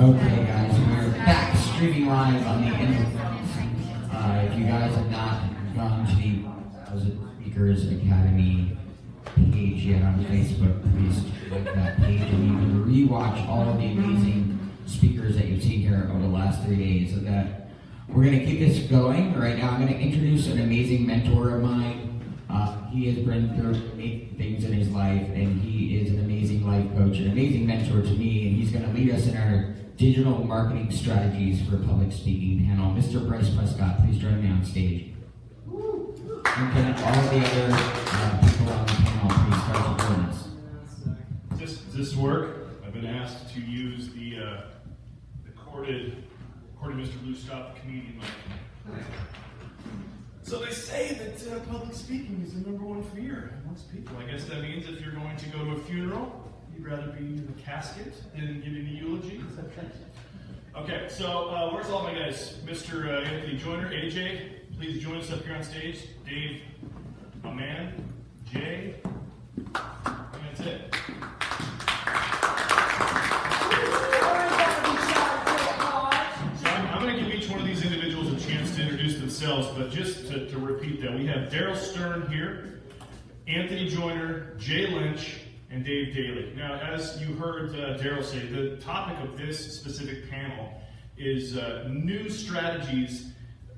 Okay, guys, we're back streaming live on the internet. If you guys have not gone to the Speakers Academy page yet on Facebook, please like that page, and you can rewatch all of the amazing speakers that you've seen here over the last 3 days. So that we're going to keep this going. Right now, I'm going to introduce an amazing mentor of mine. He has been through amazing things in his life, and he is an amazing life coach, an amazing mentor to me, and he's going to lead us in our digital marketing strategies for public speaking panel. Mr. Bryce Prescott, please join me on stage. And can all of the other people on the panel please start to join us? Does this work? I've been asked to use the corded Mr. Blue Stop comedian mic. So they say that public speaking is the #1 fear amongst people. I guess that means if you're going to go to a funeral, you'd rather be in the casket than giving the eulogy. Okay, so where's all my guys? Mr. Anthony Joyner, AJ, please join us up here on stage. Dave, my man, Jay, and that's it. I'm going to give each one of these individuals a chance to introduce themselves, but just to repeat that, we have Daryl Stern here, Anthony Joyner, Jay Lynch, and Dave Daly. Now, as you heard Daryl say, the topic of this specific panel is new strategies,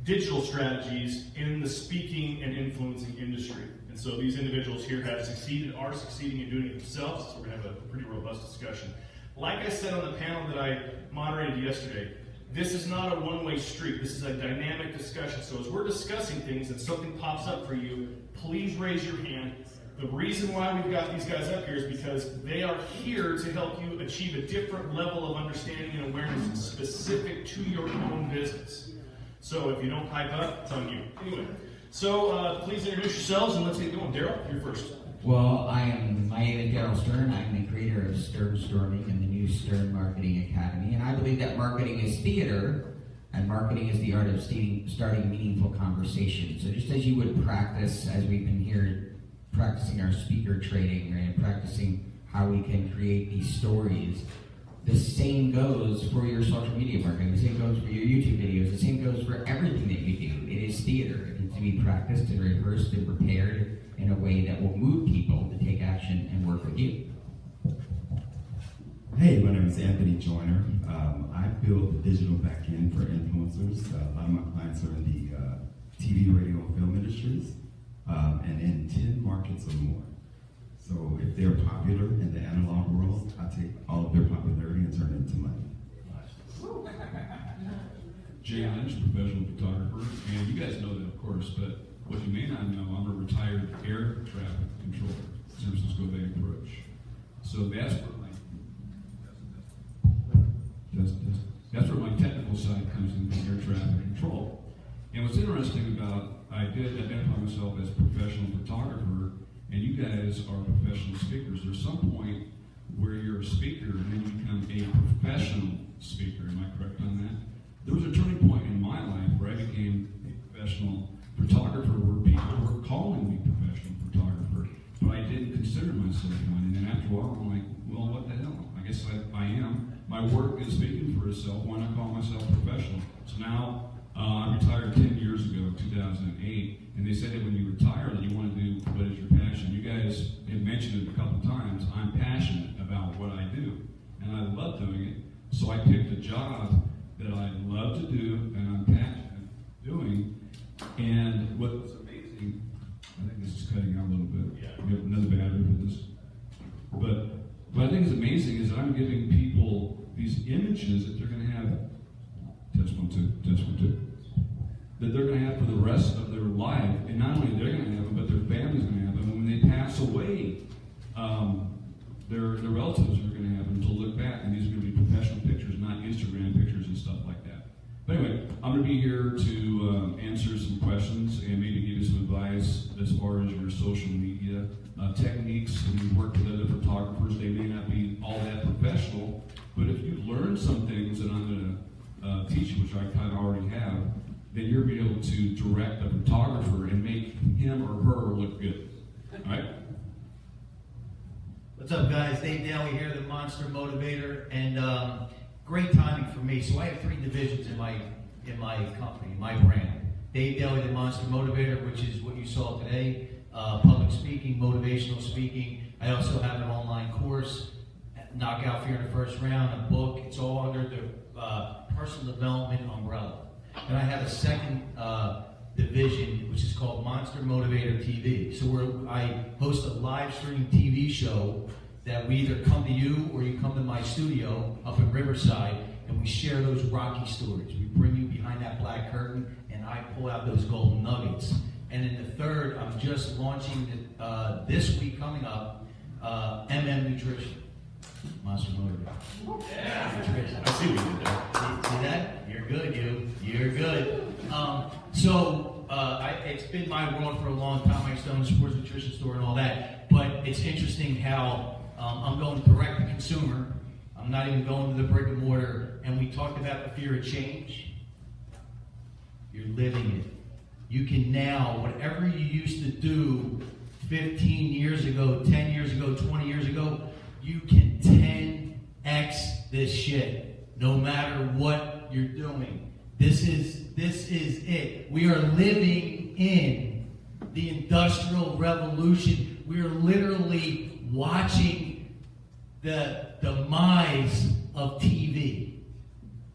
digital strategies in the speaking and influencing industry. And so these individuals here have succeeded, are succeeding in doing it themselves, so we're going to have a pretty robust discussion. Like I said on the panel that I moderated yesterday, this is not a one-way street. This is a dynamic discussion. So as we're discussing things and something pops up for you, please raise your hand. The reason why we've got these guys up here is because they are here to help you achieve a different level of understanding and awareness specific to your own business. So if you don't pipe up, it's on you. Anyway, so please introduce yourselves and let's get going. Daryl, you're first. Well, my name is Daryl Stern. I'm the creator of Stern Storming and the new Stern Marketing Academy. And I believe that marketing is theater, and marketing is the art of starting meaningful conversations. So just as you would practice, as we've been here, practicing our speaker training, right, and practicing how we can create these stories, the same goes for your social media marketing. The same goes for your YouTube videos. The same goes for everything that you do. It is theater. It needs to be practiced and rehearsed and prepared in a way that will move people to take action and work with you. Hey, my name is Anthony Joyner. I build the digital backend for influencers. A lot of my clients are in the TV, radio, and film industries, and in 10 markets or more. So if they're popular in the analog world, I take all of their popularity and turn it into money. Jay Lynch, professional photographer, and you guys know that, of course, but what you may not know, I'm a retired air traffic controller, San Francisco Bay Approach. So that's where my technical side comes into air traffic control. And what's interesting about, I did identify myself as a professional photographer, and you guys are professional speakers. There's some point where you're a speaker and then you become a professional speaker. Am I correct on that? There was a turning point in my life where I became a professional photographer where people were calling me professional photographer, but I didn't consider myself one. And then after a while, I'm like, well, what the hell? I guess I am. My work is speaking for itself. Why not call myself professional? So now I retired 10 years ago, 2008, and they said that when you retire, that you want to do what is your passion. You guys have mentioned it a couple times. I'm passionate about what I do, and I love doing it. So I picked a job that I love to do, and I'm passionate doing. And what's amazing, I think this is cutting out a little bit. Yeah. We have another battery for this. But what I think is amazing is that I'm giving people these images that they're going to have. Test one, two. That they're going to have for the rest of their life, and not only they're going to have them, but their family's going to have them. And when they pass away, their relatives are going to have them to look back, and these are going to be professional pictures, not Instagram pictures and stuff like that. But anyway, I'm going to be here to answer some questions and maybe give you some advice as far as your social media techniques. And you work with other photographers, they may not be all that professional, but if you learn some things that I'm going to teach you, which I kind of already have, then you'll be able to direct the photographer and make him or her look good. All right? What's up, guys? Dave Daly here, the Monster Motivator, and great timing for me. So I have 3 divisions in my company, my brand. Dave Daly, the Monster Motivator, which is what you saw today. Public speaking, motivational speaking. I also have an online course, Knockout Fear in the First Round, a book. It's all under the personal development umbrella. And I have a second division, which is called Monster Motivator TV. So I host a live stream TV show that we either come to you or you come to my studio up in Riverside, and we share those Rocky stories. We bring you behind that black curtain, and I pull out those golden nuggets. And in the third, I'm just launching this week coming up, MM Nutrition. Monster Motivator. Yeah. Nutrition. I see what you did there. See that? You're good, You're good. It's been my world for a long time. I used to own a sports nutrition store and all that. But it's interesting how I'm going direct to consumer. I'm not even going to the brick and mortar. And we talked about the fear of change. You're living it. You can now, whatever you used to do 15 years ago, 10 years ago, 20 years ago, you can 10x this shit, no matter what you're doing. This is it. We are living in the Industrial Revolution. We are literally watching the demise of TV.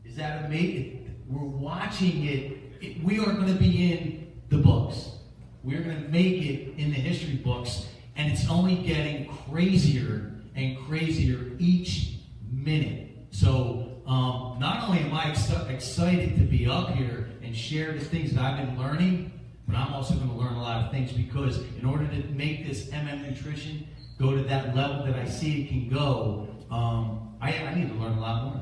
Is that amazing? We're watching it. We are going to be in the books. We're going to make it in the history books, and it's only getting crazier and crazier each minute. So not only am I excited to be up here and share the things that I've been learning, but I'm also going to learn a lot of things, because in order to make this MM Nutrition go to that level that I see it can go, I need to learn a lot more.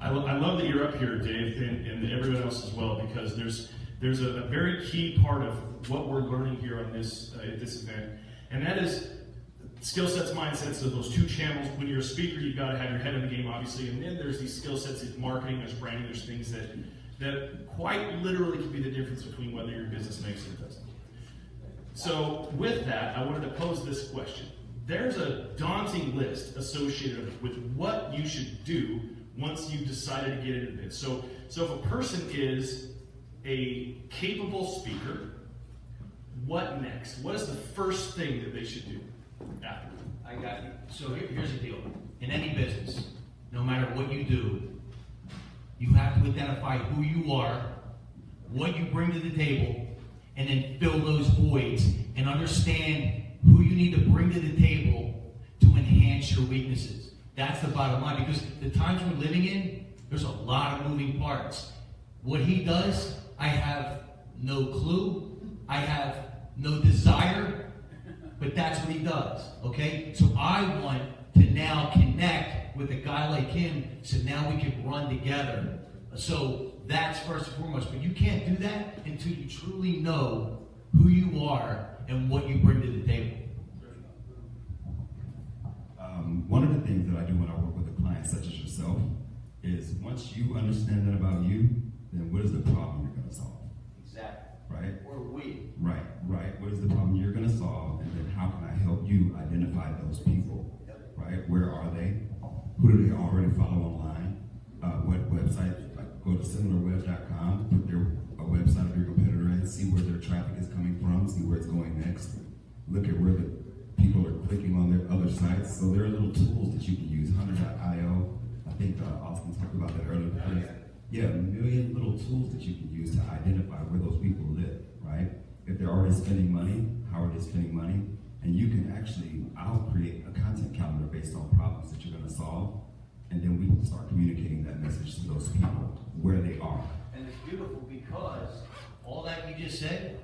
I love that you're up here, Dave, and everyone else as well, because there's a very key part of what we're learning here on this at this event, and that is skill sets, mindsets. So those 2 channels. When you're a speaker, you've got to have your head in the game, obviously, and then there's these skill sets. There's marketing, there's branding, there's things that quite literally can be the difference between whether your business makes it or doesn't. So with that, I wanted to pose this question. There's a daunting list associated with what you should do once you've decided to get into this. So if a person is a capable speaker, what next? What is the first thing that they should do after? I got you. So here's the deal. In any business, no matter what you do, you have to identify who you are, what you bring to the table, and then fill those voids and understand who you need to bring to the table to enhance your weaknesses. That's the bottom line, because the times we're living in, there's a lot of moving parts. What he does, I have no clue. I have no desire, but that's what he does, okay? So I want to now connect with a guy like him, so now we can run together. So that's first and foremost, but you can't do that until you truly know who you are and what you bring to the table. One of the things that I do when I work with a client such as yourself is, once you understand that about you, then what is the problem you're going to solve? Exactly. Right? Or we. Right. What is the problem you're going to solve, and then how can I help you identify those people? Right? Where are they? Who do they already follow online? What website? Like, go to similarweb.com, put a website of your competitor in, see where their traffic is coming from, see where it's going next. Look at where the people are clicking on their other sites. So there are little tools that you can use. Hunter.io. I think Austin talked about that earlier. Yeah, a million little tools that you can use to identify where those people live, right? If they're already spending money, how are they spending money? And you can actually, I'll create a content calendar based on problems that you're going to solve, and then we can start communicating that message to those people where they are. And it's beautiful because all that you just said,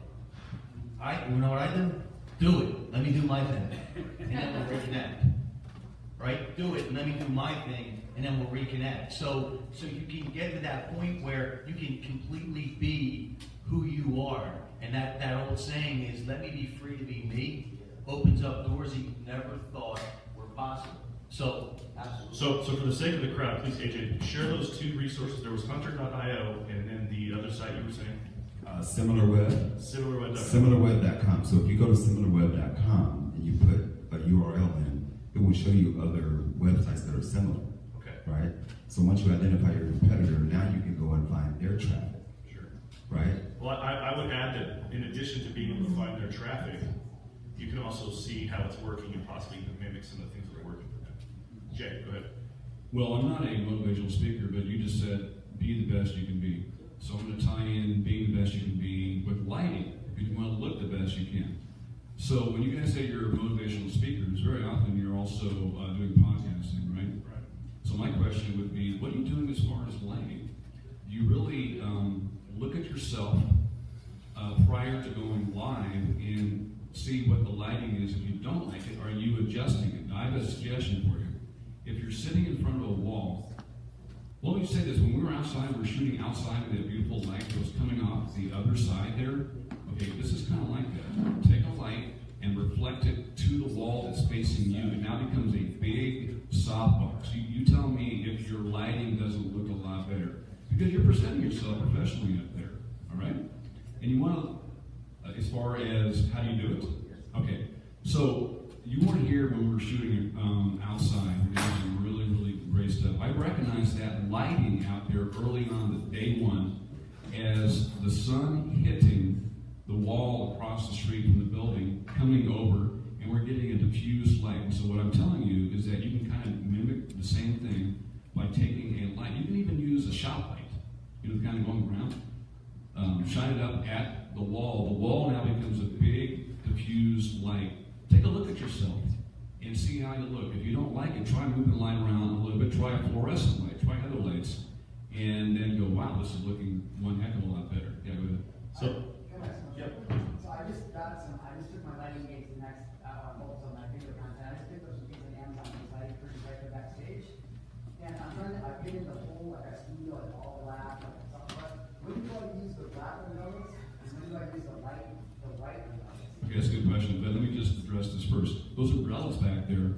you know what I do? Do it. Let me do my thing. And then we'll reconnect. Right? Do it and let me do my thing, and then we'll reconnect. So you can get to that point where you can completely be who you are. And that old saying is, let me be free to be me, opens up doors that you never thought were possible. So, absolutely. So for the sake of the crowd, please, AJ, share those 2 resources. There was Hunter.io, and then the other site you were saying? SimilarWeb. Similarweb.com. So if you go to similarweb.com and you put a URL in, it will show you other websites that are similar. Okay. right? So once you identify your competitor, now you can go and find their traffic, Sure. right? Well, I would add that in addition to being able to find their traffic, you can also see how it's working and possibly even mimic some of the things that are working for them. Jay, go ahead. Well, I'm not a motivational speaker, but you just said, be the best you can be. So I'm going to tie in being the best you can be with lighting. You want to look the best you can. So when you guys say you're motivational speakers, very often you're also doing podcasting, right? Right. So my question would be, what are you doing as far as lighting? Do you really look at yourself prior to going live and see what the lighting is? If you don't like it, are you adjusting it? Now, I have a suggestion for you. If you're sitting in front of a wall, well, let me say this. When we were outside, we were shooting outside of that beautiful light that was coming off the other side there. Okay, this is kind of like that. Take a light and reflect it to the wall that's facing you. It now becomes a big softbox. You tell me if your lighting doesn't look a lot better. Because you're presenting yourself professionally up there, all right? And you want to, as far as how do you do it? Okay, so you weren't here when we were shooting outside. We did some really, really great stuff. I recognized that lighting out there early on, the day one, as the sun hitting the wall across the street from the building, coming over, and we're getting a diffused light. And so what I'm telling you is that you can kind of mimic the same thing by taking a light. You can even use a shop light, kind of going around. Shine it up at the wall. The wall now becomes a big diffused light. Take a look at yourself and see how you look. If you don't like it, try moving the light around a little bit. Try a fluorescent light. Try other lights. And then go, wow, this is looking one heck of a lot better. Yeah, go ahead. So, Yep. So I just took my lighting gates and next bolts on my video content. I just picked up some things on Amazon because lighting pretty right there backstage. And I painted the whole like a studio like all black and stuff like that. When do I use the black umbrellas? And when do I use the white umbrellas? Okay, that's a good question, but let me just address this first. Those umbrellas back there,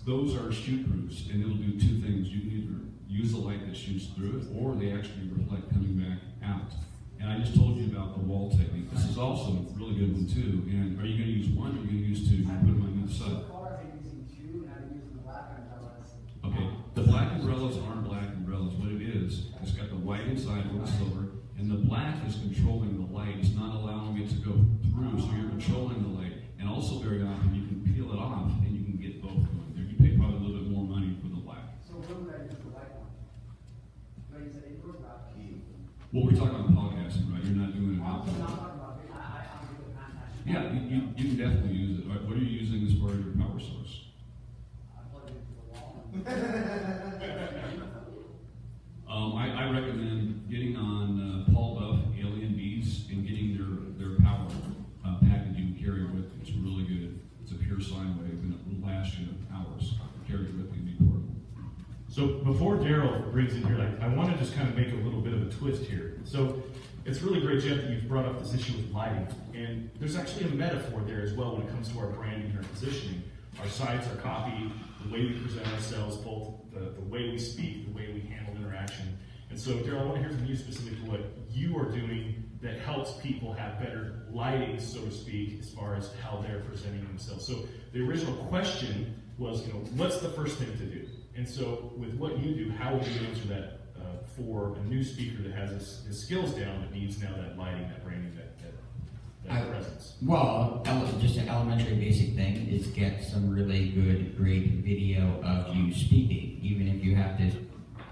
those are shoot proofs, and it'll do two things. You can either use the light that shoots through it, or they actually reflect coming back out. And I just told you about the wall technique. This is also a really good one too. And are you going to use one, or are you going to use two? You put them on either side. So far, I'm using two, and I'm using the black umbrellas. Okay, the black umbrellas aren't black umbrellas. What it is, it's got the white inside with the silver, and the black is controlling the light. It's not allowing it to go through, so you're controlling the light. And also very often you can peel it off, and you can get both going there. You pay probably a little bit more money for the black. So when would I use the white one? Do I use it indoors or outdoors? Well, we're talking about podcasting, right? You're not doing it I'm outdoors. not talking about it. I'm doing contact. Yeah, you can definitely use it. What are you using as far as your power source? I plug it into the wall. I recommend getting on Paul Duff, Alien Bees, and getting their power package you can carry with you. It's really good. It's a pure sine wave, and it will last you hours. Carry it with you and be portable. So before Daryl brings in here, I want to just kind of make a little bit of a twist here. So it's really great, Jeff, that you've brought up this issue with lighting. And there's actually a metaphor there as well when it comes to our branding and our positioning. Our sites, our copy, the way we present ourselves, both the way we speak, the way we handle interaction. And so, Daryl, I want to hear from you specific to what you are doing that helps people have better lighting, so to speak, as far as how they're presenting themselves. So the original question was, what's the first thing to do? And so with what you do, how would you answer that for a new speaker that has his skills down but needs now that lighting, that branding, that presence? Well, just an elementary basic thing is get some really good, great video of you speaking. Even if you have to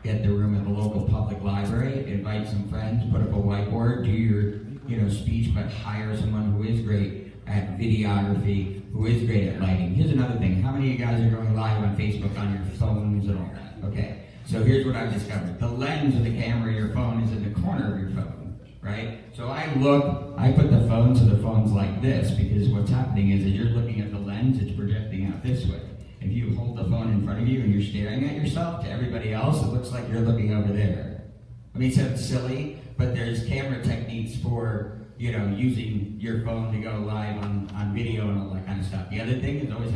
get the room at the local public library, invite some friends, put up a whiteboard, do your speech, but hire someone who is great at videography, who is great at lighting. Here's another thing. How many of you guys are going live on Facebook on your phones and all that? Okay. So here's what I've discovered. The lens of the camera of your phone is in the corner of your phone, right? So I put the phone to the phones like this because what's happening is as you're looking at the lens, it's projecting out this way. If you hold the phone in front of you and you're staring at yourself, to everybody else, it looks like you're looking over there. I mean, it sounds silly, but there's camera techniques for, using your phone to go live on video and all that kind of stuff. The other thing is always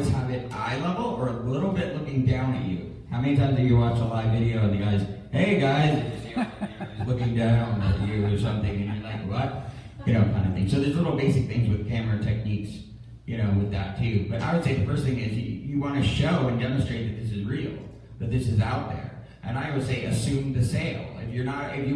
have it eye level or a little bit looking down at you. How many times do you watch a live video and the guy's, hey guys, he's looking down at you or something, and you're like, what? Kind of thing. So there's little basic things with camera techniques, with that too. But I would say the first thing is you want to show and demonstrate that this is real. that this is out there. And I would say assume the sale. If you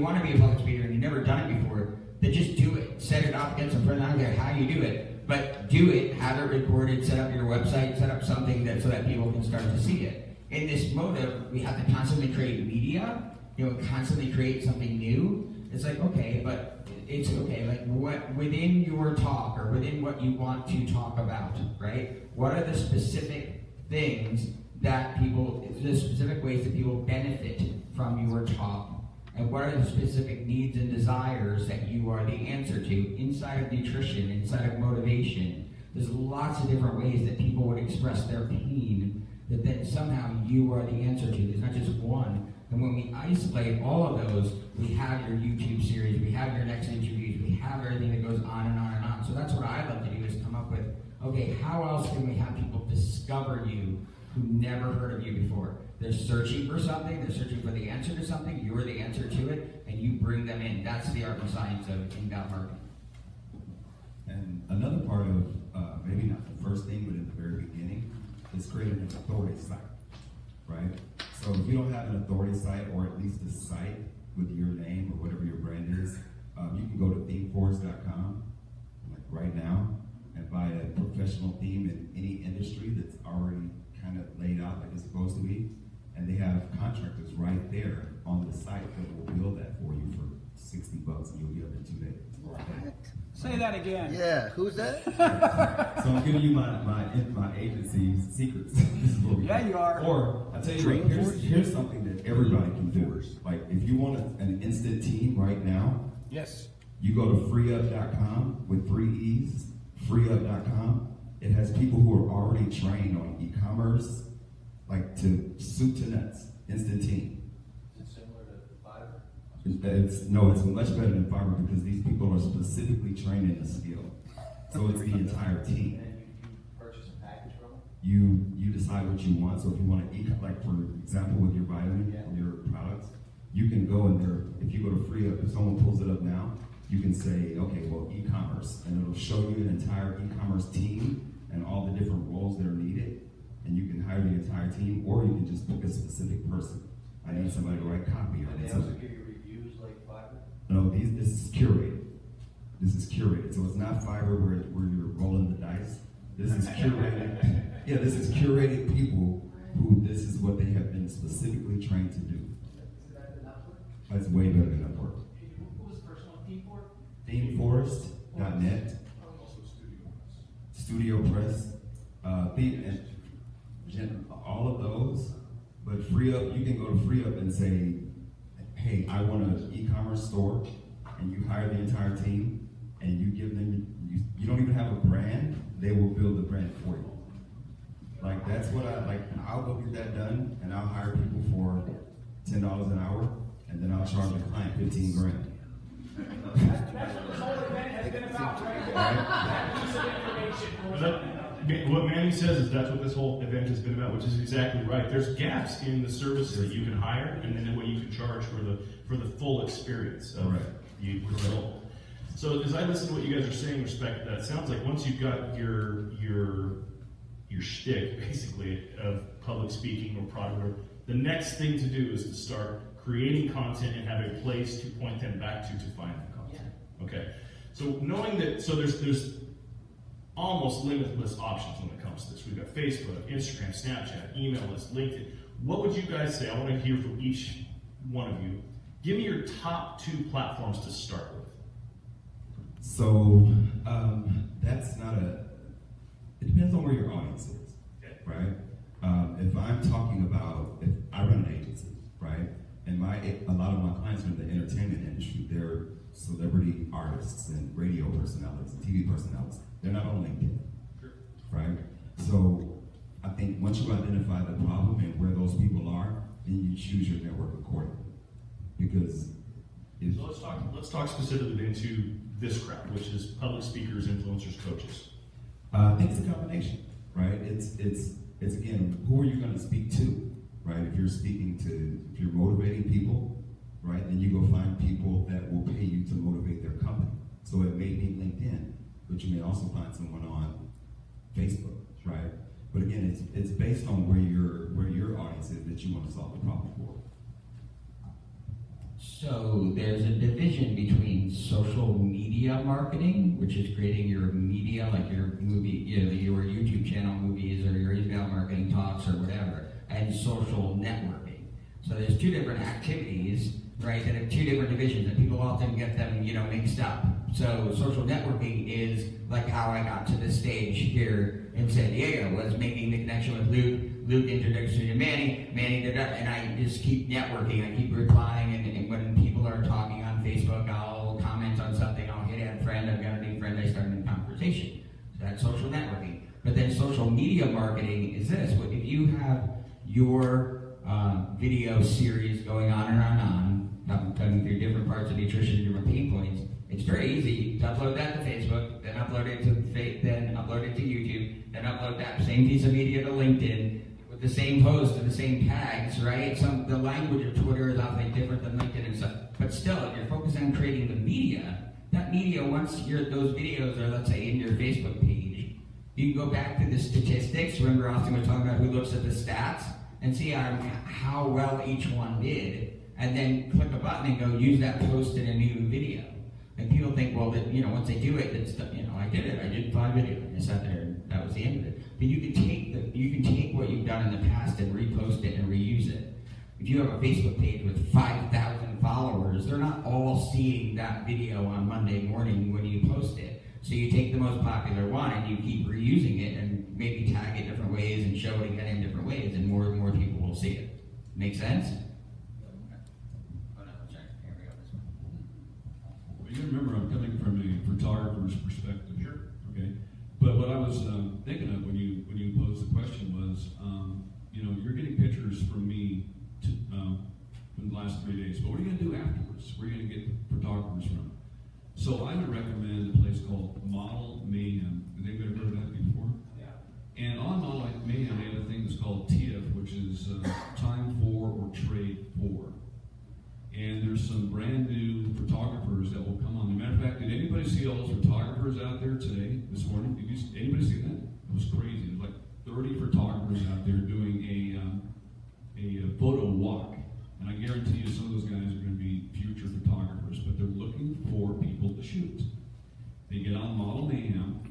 want to be a public speaker and you've never done it before, then just do it. Set it up, get some friends. I don't care how you do it, but do it. Have it recorded. Set up your website. Set up something so that people can start to see it. In this motive, we have to constantly create media. Constantly create something new. It's like, okay, but it's okay. Like what within your talk or within what you want to talk about, right? What are the specific things that the specific ways that people benefit from your talk? And what are the specific needs and desires that you are the answer to inside of nutrition, inside of motivation? There's lots of different ways that people would express their pain that then somehow you are the answer to. There's not just one. And when we isolate all of those, we have your YouTube series, we have your next interviews, we have everything that goes on and on and on. So that's what I love to do, is come up with, okay, how else can we have people discover you who never heard of you before? They're searching for something, they're searching for the answer to something, you're the answer to it, and you bring them in. That's the art and science of inbound marketing. And another part of, maybe not the first thing, but in the very beginning, is creating an authority site, right? So if you don't have an authority site, or at least a site with your name or whatever your brand is, you can go to themeforest.com like right now and buy a professional theme in any industry that's already kind of laid out like it's supposed to be. And they have contractors right there on the site that will build that for you for $60 and you'll get it in 2 days. What? Say that again. Yeah, who's that? So I'm giving you my agency's secrets. Yeah, you are. Or I tell you what, here's something that everybody can do. Like if you want an instant team right now, Yes. you go to freeup.com with 3 E's, freeup.com. It has people who are already trained on e-commerce, like to soup to nuts, instant team. Is it similar to Fiverr? It's much better than Fiverr because these people are specifically trained in the skill. So it's the entire team. And you purchase a package from them? You decide what you want. So if you want to like for example with your vitamin, your products, you can go in there. If you go to FreeUp, if someone pulls it up now, you can say, okay, well, e-commerce, and it'll show you an entire e-commerce team and all the different roles that are needed, and you can hire the entire team, or you can just pick a specific person. I need somebody to write copy. And they also give you reviews like Fiverr? No, this is curated. This is curated. So it's not Fiverr where you're rolling the dice. This is curated. Yeah, this is curated people who this is what they have been specifically trained to do. That's way better than Upwork. Who was the first one? Themeforest.net. Studio Press. All of those. But FreeUp, you can go to FreeUp and say, hey, I want an e-commerce store, and you hire the entire team, and you give them, you don't even have a brand, they will build the brand for you. Like, that's what I like. I'll go get that done, and I'll hire people for $10 an hour, and then I'll charge the client $15,000. That's what this whole event has been about, right? That piece of information. What Manny says is that's what this whole event has been about, which is exactly right. There's gaps in the services that you can hire, and then what you can charge for the full experience of the result. So as I listen to what you guys are saying, respect that, it sounds like once you've got your shtick, basically, of public speaking or product, the next thing to do is to start creating content and have a place to point them back to find that content. Okay. So knowing that, so there's almost limitless options when it comes to this. We've got Facebook, Instagram, Snapchat, email list, LinkedIn. What would you guys say? I want to hear from each one of you. Give me your top 2 platforms to start with. So that's not it depends on where your audience is, right? If I'm talking about, if I run an agency, right? And a lot of my clients are in the entertainment industry. They're celebrity artists and radio personalities and TV personalities. They're not on LinkedIn, right? So I think once you identify the problem and where those people are, then you choose your network accordingly. Because So let's talk specifically into this crowd, which is public speakers, influencers, coaches. I think it's a combination, right? It's again, who are you going to speak to, right? If you're motivating people, right, then you go find people that will pay you to motivate their company. So it may be LinkedIn, but you may also find someone on Facebook, right? But again, it's based on where your audience is that you want to solve the problem for. So there's a division between social media marketing, which is creating your media, like your movie, your YouTube channel movies or your email marketing talks or whatever, and social networking. So there's two different activities, right, that have two different divisions, and people often get them, mixed up. So social networking is like how I got to the stage here in San Diego, was making the connection with Luke. Luke introduced me to Manny did that, and I just keep networking. I keep replying, and when people are talking on Facebook, I'll comment on something, I'll hit add friend, I've got a new friend, I start a new conversation. So that's social networking. But then social media marketing is this. If you have your video series going on and on, cutting through different parts of nutrition, different pain points, it's very easy to upload that to Facebook, then upload it to YouTube, then upload that same piece of media to LinkedIn with the same post and the same tags, right? The language of Twitter is often different than LinkedIn and stuff. But still, if you're focusing on creating the media, that media, once those videos are, let's say, in your Facebook page, you can go back to the statistics. Remember, Austin was talking about who looks at the stats and see how well each one did, and then click a button and go use that post in a new video. And people think, well, that once they do it, it's I did it. I did 5 videos, and I sat there, and that was the end of it. But you can take what you've done in the past and repost it and reuse it. If you have a Facebook page with 5,000 followers, they're not all seeing that video on Monday morning when you post it. So you take the most popular one and you keep reusing it and maybe tag it different ways and show it again in different ways, and more people will see it. Make sense? You remember, I'm coming from a photographer's perspective. Sure. Okay. But what I was thinking of when you posed the question was, you're getting pictures from me in the last 3 days. But what are you going to do afterwards? Where are you going to get photographers from? So I would recommend a place called Model Mayhem. Has anybody heard of that before? Yeah. And on Model Mayhem, they have a thing that's called TIF, which is Time For or Trade For. And there's some brand new photographers that will come on. As a matter of fact, did anybody see all those photographers out there today, this morning? Anybody see that? It was crazy. There's like 30 photographers out there doing a photo walk. And I guarantee you some of those guys are going to be future photographers, but they're looking for people to shoot. They get on Model Mayhem,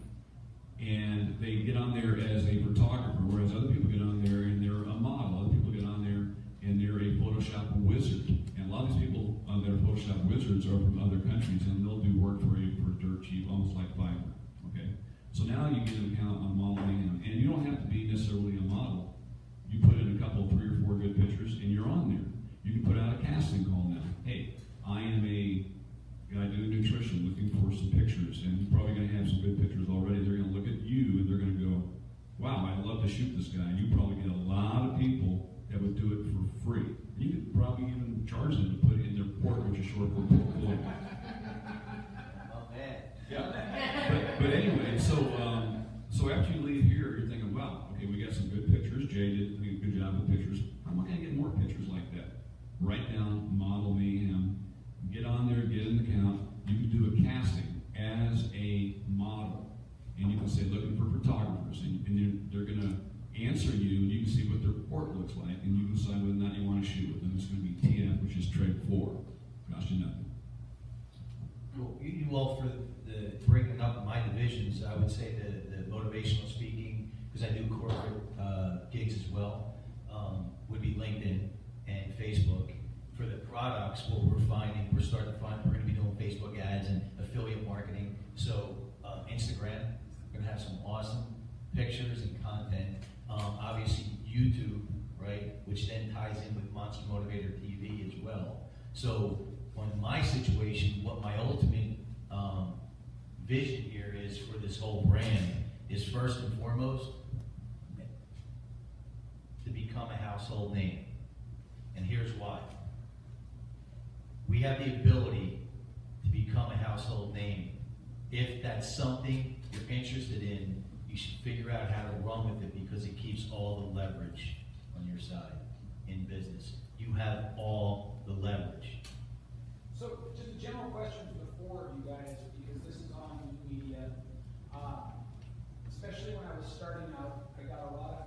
and they get on there as a photographer, whereas other people get on there and they're a model. Other people get on there and they're a Photoshop wizard. And a lot of these people that are Photoshop wizards are from other countries, and they'll do work for dirt cheap, almost like Fiverr. Okay? So now you get an account on Model Mayhem, and you don't have to be necessarily a model. You put in a couple, 3 or 4 good pictures, and you're on there. You can put out a casting call now. Hey, I am a guy doing nutrition, looking for some pictures, and you're probably going to have some good pictures already. They're going to look at you, and they're going to go, wow, I'd love to shoot this guy. And you probably get a lot of people that would do it for free. You could probably even charge them to put it in their port, which is short for portfolio. Yeah. But anyway, so after you leave here, you're thinking, wow, okay, we got some good pictures. Jay did a good job with pictures. How am I going to get more pictures like that? Write down Model Mayhem. Get on there, get an account. You can do a casting as a model. And you can say, looking for photographers. And they're going to answer you, and you can see what their report looks like, and you can decide whether or not you want to shoot with them. It's going to be TF, which is Trade For. Cost you nothing. Well, you all, for the breaking up my divisions, I would say the motivational speaking, because I do corporate gigs as well, would be LinkedIn and Facebook. For the products, what we're finding, we're going to be doing Facebook ads and affiliate marketing. So Instagram, we're going to have some awesome pictures and content. Obviously YouTube, right, which then ties in with Monster Motivator TV as well. So on my situation, what my ultimate vision here is for this whole brand is, first and foremost, to become a household name. And here's why. We have the ability to become a household name. If that's something you're interested in, you should figure out how to run with it, because it keeps all the leverage on your side in business. You have all the leverage. So, just a general question for the 4 of you guys, because this is on media. Especially when I was starting out, I got a lot of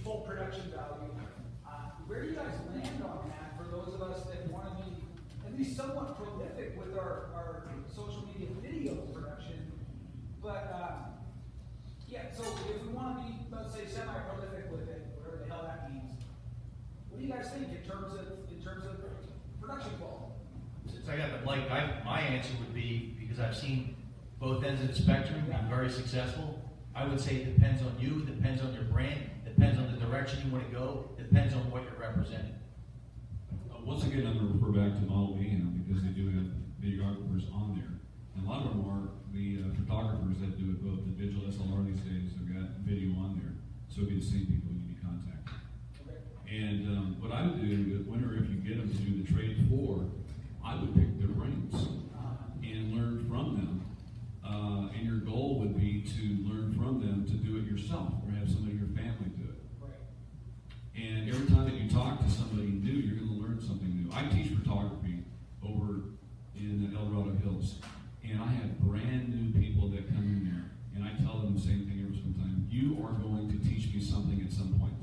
full production value. Where do you guys land on that for those of us that want to be at least somewhat prolific with our social media video production? But yeah, so if we want to be, let's say, semi-prolific with it, whatever the hell that means, what do you guys think in terms of production quality? Since I got the mic, my answer would be, because I've seen both ends of the spectrum be very successful, I would say it depends on you, depends on your brand, depends on the direction you want to go, depends on what you're representing. Once again, I'm going to refer back to Model Mayhem because they do have videographers on there. And a lot of them are the photographers that do it both. The digital SLR these days have got video on there. So it'll be the same people you need to contact. And what I would do, whenever if you get them to do the trade floor, I would pick their brains and learn from them. And your goal would be to learn from them to do it yourself or have somebody in your family do it. And every time that you talk to somebody new, you're going to learn something new. I teach photography over in the El Dorado Hills, and I have brand new people that come in there, and I tell them the same thing every single time. You are going to teach me something at some point.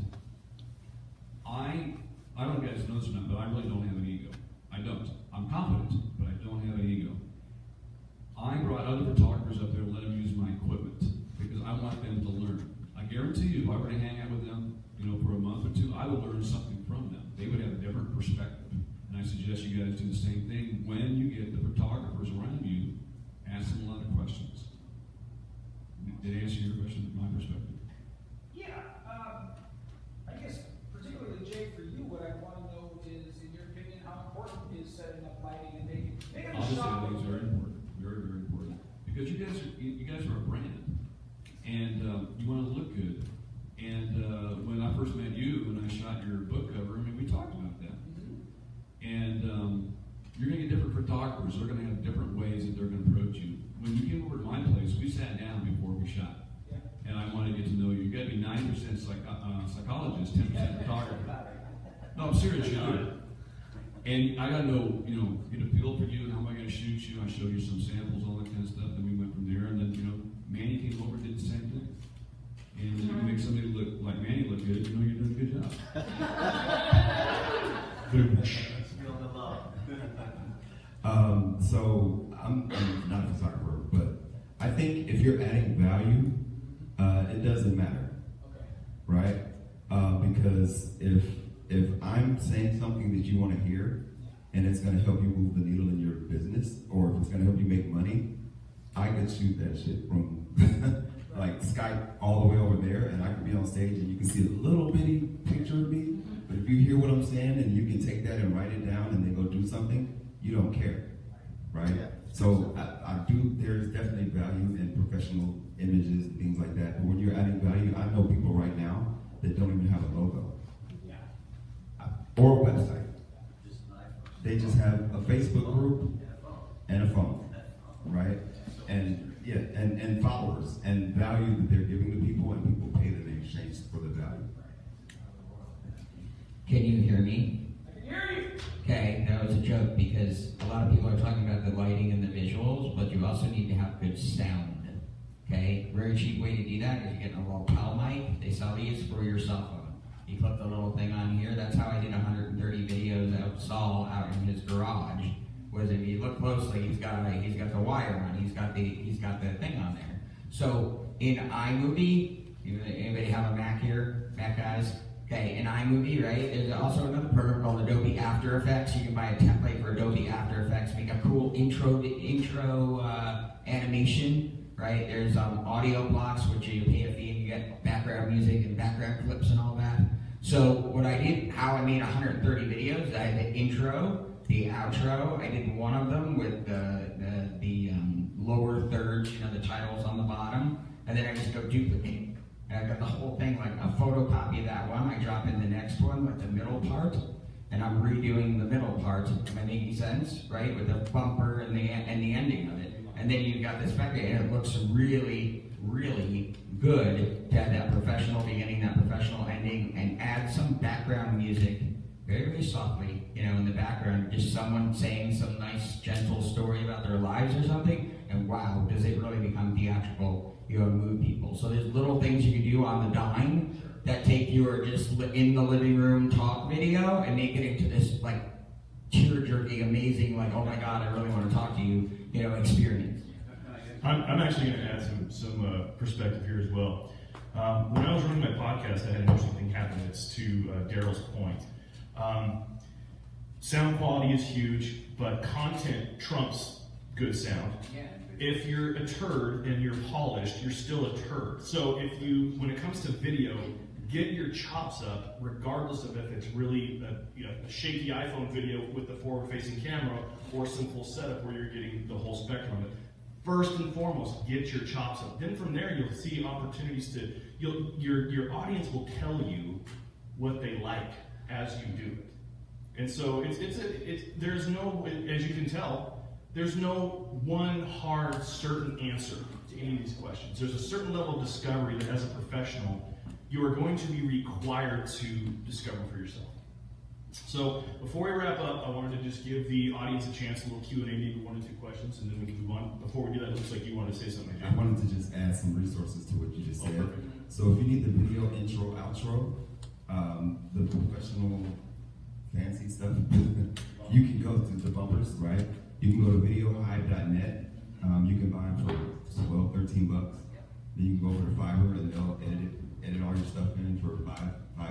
I don't know if you guys know this or not, but I really don't have an ego. I don't. I'm confident, but I don't have an ego. I brought other photographers up there and let them use my equipment because I want them to learn. I guarantee you, if I were to hang out with them, for a month or two, I would learn something from them. They would have a different perspective. And I suggest you guys do the same thing when you get the photographers around you. Ask them a lot of questions. Did I answer your question from my perspective? Yeah, I guess particularly Jay, for you, what I want to know is, in your opinion, how important is setting up lighting and making Obviously, I think it's very important, very, very important, because you guys are a brand, and you want to look good. And when I first met you and I shot your book cover, we talked about that. And you're going to get different photographers. They're going to have different ways that they're going to approach you. When you came over to my place, we sat down before we shot. And I wanted to get to know you. You got to be 90% psychologist, 10% photographer. No, I'm serious, you do. And I got to know, get a feel for you and how am I going to shoot you. I showed you some samples, all that kind of stuff. Then we went from there. And then, Manny came over and did the same thing. And if you make somebody look like Manny look good, you're doing a good job. So I'm not a photographer, but I think if you're adding value, it doesn't matter, right? Because if I'm saying something that you want to hear, and it's going to help you move the needle in your business, or if it's going to help you make money, I could shoot that shit from like Skype all the way over there, and I could be on stage and you can see a little bitty picture of me. But if you hear what I'm saying and you can take that and write it down and then go do something, you don't care, right? So I do. There's definitely value in professional images and things like that. But when you're adding value, I know people right now that don't even have a logo or a website. They just have a Facebook group and a phone, right? And and followers and value that they're giving to people, and people pay them in exchange for the value. Can you hear me? I can hear you. Okay, that was a joke because a lot of people are talking about the lighting and the visuals, but you also need to have good sound. Okay, very cheap way to do that is you get a little lapel mic. They sell these for your cell phone. You clip the little thing on here. That's how I did 130 videos of Saul out in his garage. Was if you look closely, he's got the wire on. He's got the thing on there. So in iMovie, anybody have a Mac here? Mac guys? Okay, in iMovie, right? There's also another program called Adobe After Effects. You can buy a template for Adobe After Effects, make a cool intro animation, right? There's audio blocks, which you pay a fee and you get background music and background clips and all that. So what I did, how I made 130 videos, I had the intro, the outro. I did one of them with the lower thirds, the titles on the bottom, and then I just go duplicate. And I got the whole thing, like a photocopy of that one. I drop in the next one with the middle part, and I'm redoing the middle part. Am I making sense, right? With the bumper and the ending of it. And then you've got this background, and it looks really, really good to have that professional beginning, that professional ending, and add some background music very, very softly, in the background, just someone saying some nice, gentle story about their lives or something, and wow, does it really become theatrical, and move people. So there's little things you can do on the dime that take your just in the living room talk video and make it into this like tear-jerking, amazing, like, oh my God, I really want to talk to you, experience. I'm actually going to add some perspective here as well. When I was running my podcast, I had an interesting thing happen. It's to Daryl's point. Sound quality is huge, but content trumps good sound. If you're a turd and you're polished, you're still a turd. So when it comes to video, get your chops up, regardless of if it's really a shaky iPhone video with the forward-facing camera or some full setup where you're getting the whole spectrum of it. First and foremost, get your chops up. Then from there, you'll see opportunities your audience will tell you what they like as you do it. And so there's no, as you can tell, there's no one hard, certain answer to any of these questions. There's a certain level of discovery that as a professional, you are going to be required to discover for yourself. So before we wrap up, I wanted to just give the audience a chance, a little Q&A, maybe 1 or 2 questions, and then we can move on. Before we do that, it looks like you wanted to say something. I wanted to just add some resources to what you just said. Perfect. So if you need the video intro, outro, the professional fancy stuff, you can go to the bumpers, right? You can go to videohive.net. You can buy them for 12, 13 bucks. Then you can go over to Fiverr and they'll edit all your stuff in for 5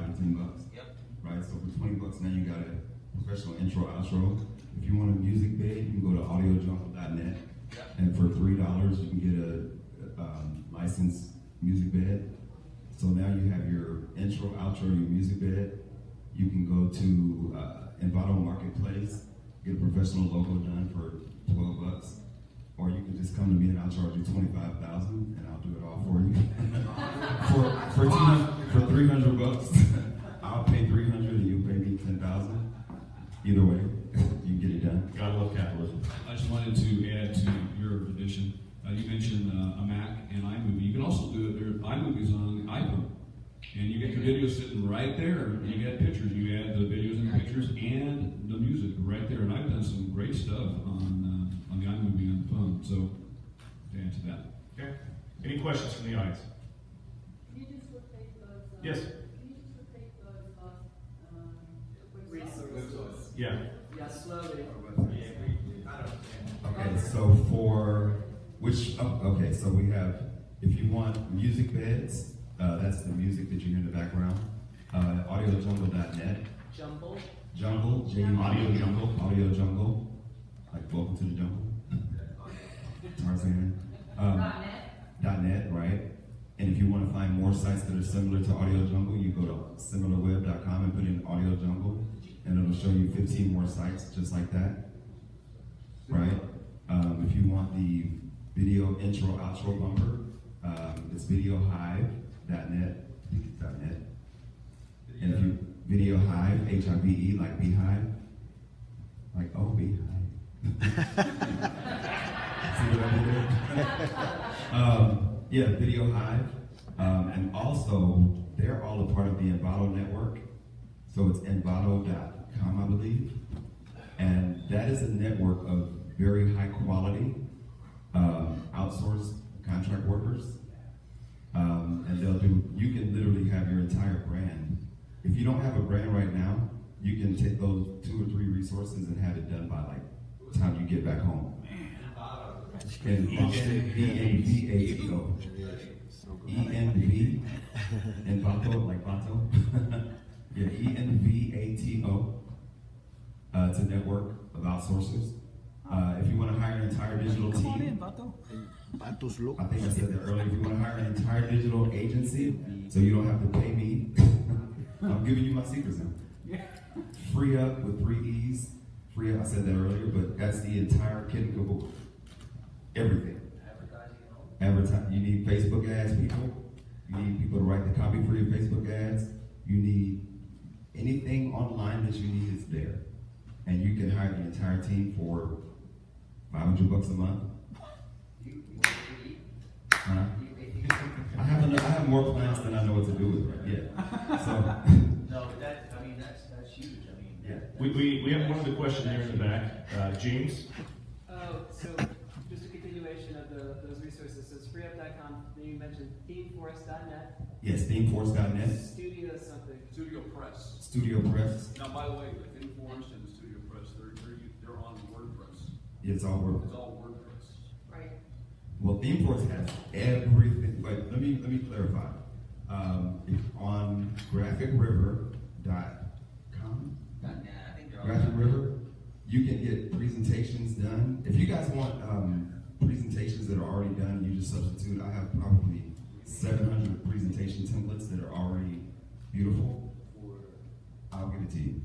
to 10 bucks. Yep. Right? So for 20 bucks now you got a professional intro, outro. If you want a music bed, you can go to audiojungle.net. Yep. And for $3 you can get a licensed music bed. So now you have your intro, outro, your music bed. You can go to Envato Marketplace, get a professional logo done for 12 bucks. Or you can just come to me and I'll charge you $25,000 and I'll do it all for you. for 300 bucks, I'll pay 300 and you pay me 10,000. Either way, you can get it done. Gotta love capitalism. I just wanted to add to your addition. You mentioned a Mac and iMovie. You can also do it. There iMovie's on iPhone, and you get your video sitting right there. You get pictures. You add the videos and pictures and the music right there. And I've done some great stuff on the iMovie on the phone. So to answer that. Okay. Any questions from the audience? Can you just repeat those? Yes. Can you just repeat those last Resources. Yeah. Yeah, slowly. Okay, so so we have, if you want music beds, that's the music that you hear in the background. Audiojungle.net. Jumble. Jungle, Audio Jungle. Audio Jungle. Like welcome to the jungle. Tarzan. .net, right? And if you want to find more sites that are similar to Audio Jungle, you go to similarweb.com and put in Audio Jungle, and it'll show you 15 more sites just like that, right? If you want the video intro, outro bumper, it's videohive.net, I think it's .net. And if you Video Hive, Hive, like Beehive, like Beehive. See what I did there? Yeah, Video Hive, and also they're all a part of the Envato network. So it's envato.com, I believe, and that is a network of very high quality outsourced contract workers, and you can literally have your entire brand. If you don't have a brand right now, you can take those 2 or 3 resources and have it done by like the time you get back home. And E-N-V-A-T-O. E-N-V, Envato, like Vato. Yeah, E-N-V-A-T-O. It's a network of outsourcers. If you want to hire an entire digital team, I think I said that earlier. If you want to hire an entire digital agency, so you don't have to pay me, I'm giving you my secrets now. Free up with 3 E's. Free up, I said that earlier, but that's the entire kit and caboodle. Everything. Advertising. You need Facebook ads, people. You need people to write the copy for your Facebook ads. You need anything online that you need is there. And you can hire the entire team for $500 a month. Huh? I have more plans than I know what to do with right yet. So No, but that's huge. yeah. We have one other question there in the back. James? So just a continuation of those resources. So it's freeup.com. Then you mentioned themeforest.net. Yes, themeforce.net. Studio something. Studio Press. Studio Press. Now, by the way, the ThinForest and the Studio Press, they're on WordPress. Yeah, it's all work. It's all WordPress. Right. Well, ThemeForce has everything. But let me clarify. If on graphicriver.com, Graphic River, you can get presentations done. If you guys want presentations that are already done, you just substitute. I have probably 700 presentation templates that are already beautiful. I'll give it to you.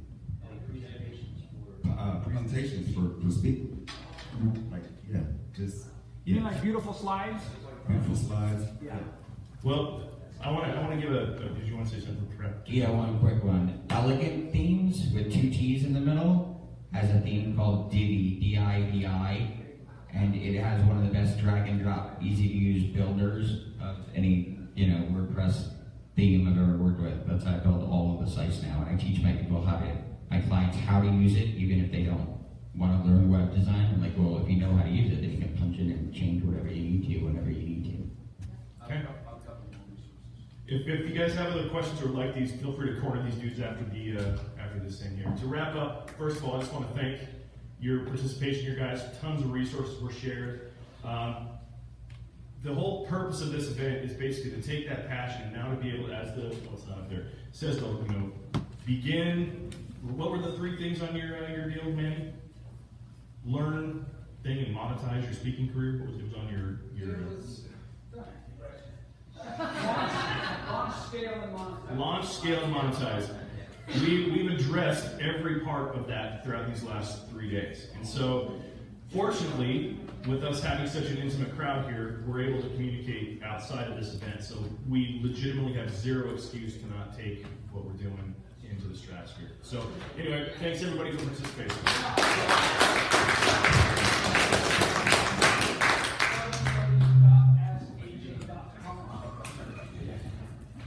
Presentations for speaking. Like, yeah, just. You mean like beautiful slides? Beautiful slides. Yeah. Well, I want to give did you want to say something, Fred? Yeah, one quick one. Elegant Themes with 2 T's in the middle has a theme called Divi, D-I-V-I, and it has one of the best drag and drop, easy to use builders of any, WordPress theme I've ever worked with. That's how I build all of the sites now, and I teach my clients how to use it, even if they don't want to learn web design. I'm like, well, if you know how to use it, then you can punch in and change whatever you need to, whenever you need to. Okay. If you guys have other questions or like these, feel free to corner these dudes after this thing here. To wrap up, first of all, I just want to thank your participation here, guys. Tons of resources were shared. The whole purpose of this event is basically to take that passion and now to be able to, it's not up there, says begin. What were the 3 things on your deal, Manny? Learn, thing, and monetize your speaking career. What was it? Was on your Launch, scale, and monetize. Launch, scale, and monetize. We've addressed every part of that throughout these last 3 days. And so, fortunately, with us having such an intimate crowd here, we're able to communicate outside of this event. So we legitimately have zero excuse to not take what we're doing into the stratosphere. So anyway, thanks everybody for participating.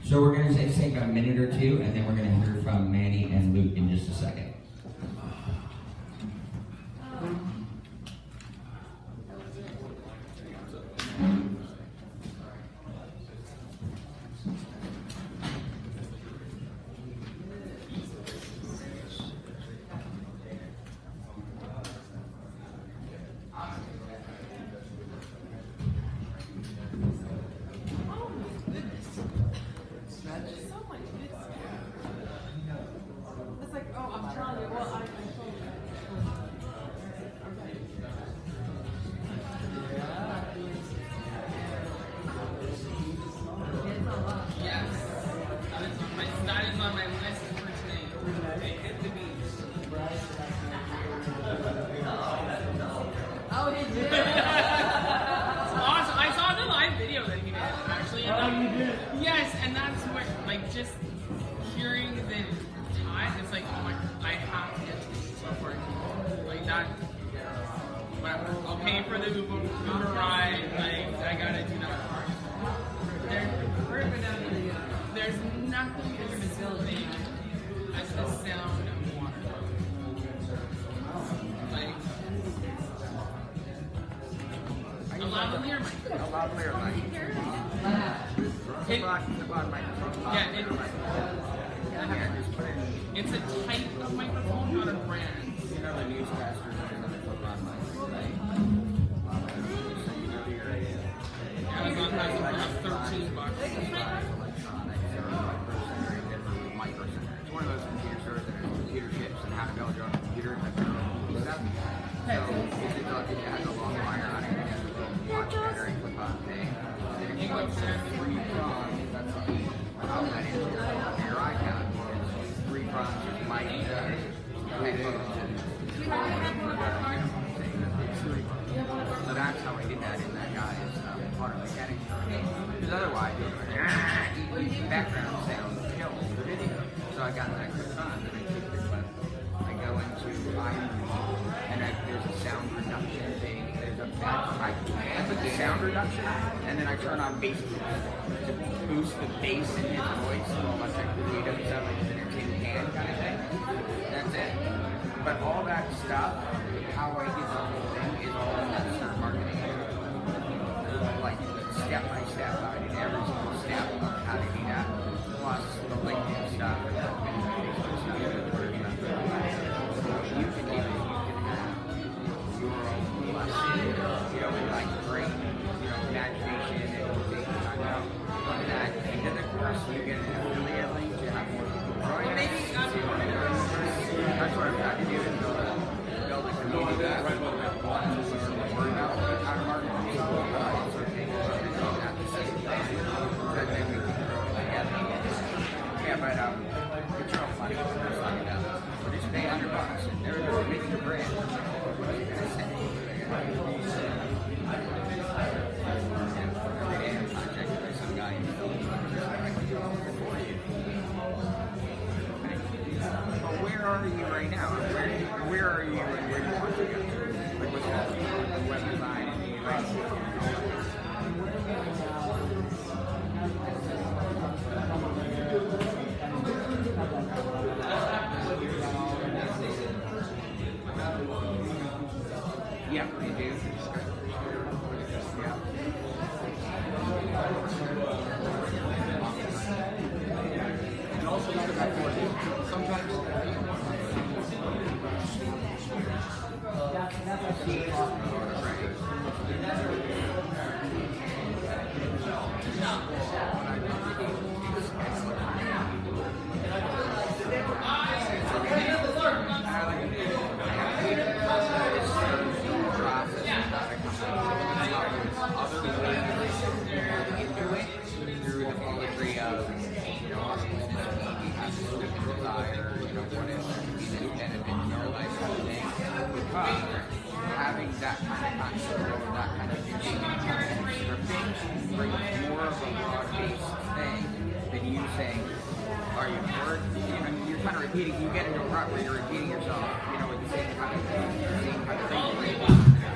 So we're going to take a minute or two, and then we're going to hear from Manny and Luke in just a second. It's like, oh, I'm telling you, well, I told you. Yes. That is on my list for today. Hit the beach. Oh, he did. Awesome. I saw the live video that he did, actually. And you did? Yes, and that's what, just hearing the time, it's like, oh my, I have to get to this before that. Whatever. I'll pay for the Uber ride. I gotta do that part. There's nothing as facilitating as the sound of water. A lavalier mic. A lavalier mic. It's a type of microphone, not a brand. You know the newscasters and the clip-on mics, right? Amazon has it for $13. It's one of those computer stores that has computer chips and how to build your own computer and stuff. So it has a long wire on it and it has a little watch battery clip-on thing. And it's like 3 prongs. That's how you plug that into your iPad. It's 3 prongs with mic, headphones, and so that's how I did that in that guy's auto mechanics store. Because otherwise, background sound kills the video. So I got that clip on, and I take the clip. I go into iMovie, and there's a sound reduction thing. There's a I put the sound reduction, and then I turn on bass boost to boost the bass in his voice and all that type of video stuff, like an entertaining hand kind of thing. That's it. But all that stuff, how I did the whole thing, is all in that search marketing. Like step by step, I did every single step of how to do that, plus the LinkedIn stuff. affiliate link to have more people join Well, us. maybe That's what I'm trying to do is build a community that people that want to learn more about how to market themselves, but also take advantage at the same time. That way we can grow together. Yeah, but it's real funny when we're talking about we're just paying $100 and everybody's making a brand. What are you gonna say? Every day I'm contacted by some guy in the Philippines. But where are you right now? Where are you and where do you want to go? Like what's the web design and the yeah, we do. Yeah. And also think about what sometimes having that kind of concept or that kind of scripting brings more of a broad-based thing than you saying, are you bored? You know, you're kind of repeating, you get into a rut where you're repeating yourself, you know, with the same kind of thing.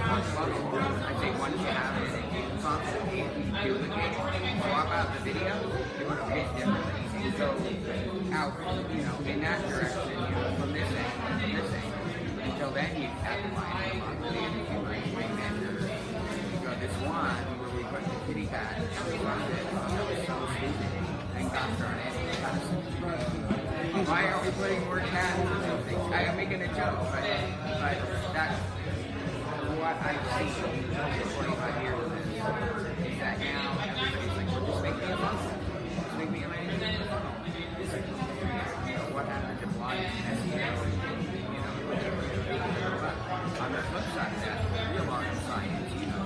I think once you have it, it's constantly, if you duplicate, swap out the video, it would have hit differently. So, out, you know, in that direction, you know, from this angle to this angle. Until then, you have to find a lot of videos you might remember. You go this one where we put the kitty cat and we loved it. It was so stupid. And gosh darn it, it kind of why aren't we putting more cats or something? I am making a joke, but that's what I've seen for 25 years is that now everybody's like, well, just make me a funnel. Just make me a landing page. You know, what happened to blogging and SEO? On the flip side of that, real art and science, you know,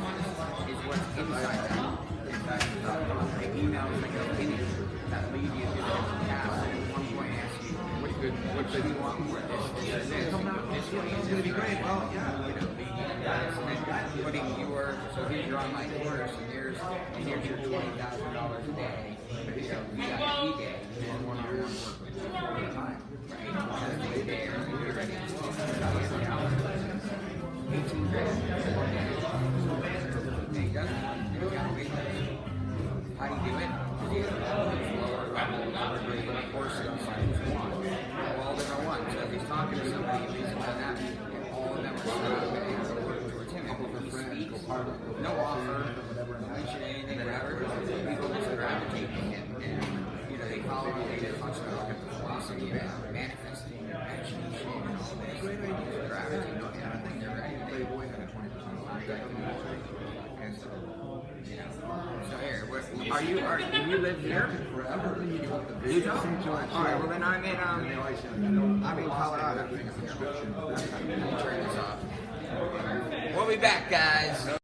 is what's inside that. Inside the emails that go in it that lead you to the task. And at one point ask you, what do you want more? This way. It's going to be great. Well, yeah. You know, and then putting your, so here's your online course, and here's your $20,000 a day. You know, you got an e-day, and one-on-one work with you all the time. Right? And then there, you're ready to talk about it. 18 grand. Hey, doesn't you gotta wait. How do you do it? You lower level courses, all different ones. So if he's talking to somebody, if he's done that, and all of them are set up and able to work towards him. And if he speaks, no offer, no mention anything, whatever, people just gravitate to him. And, you know, they follow him, they talk about the philosophy of manifesting, imagination, and all this. They just gravitate to him. I think they're ready. Playboy had a 20% and so, you know. So here, do you live here? Forever. Utah? Alright, well then I'm in Colorado. Let me turn this off. We'll be back, guys.